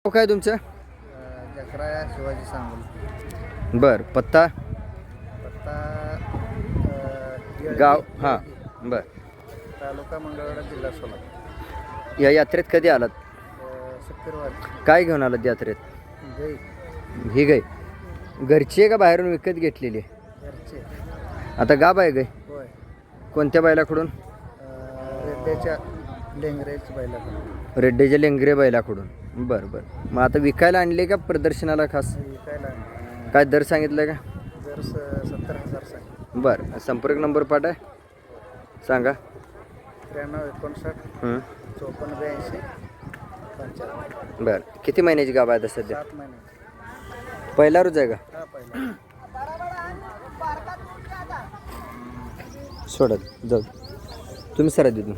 नाव काय तुमचं? जकरा शिवाजी सांगोल. बर पत्ता पत्ता गाव हां बर. तालुका मंगळवेढा जिल्हा सोलापूर. या यात्रेत कधी आलात? शुक्रवार. काय घेऊन आलात यात्रेत? गाई ही गाय घरची आहे का बाहेरून विकत घेतलेली आहे? घरचे. आता गाब आहे गाय होय. कोणत्या बैलाकडून? रेड्ड्याच्या लेंगरेच बैलाकडून. रेड्डेच्या लेंगरे बैलाकडून. बरं बरं. मग आता विकायला आणले का प्रदर्शनाला खास? विकायला काय दर सांगितलं का? जर 70,000 सांग. बरं. संपर्क नंबर पाठ आहे सांगा. 93 59 54 82 55. बरं. किती महिन्याची गाभ आहे आता सध्या? 7 महिने. पहिला रोज आहे का? हा पहिला. सोडत जाऊ तुम्ही सरा देतो.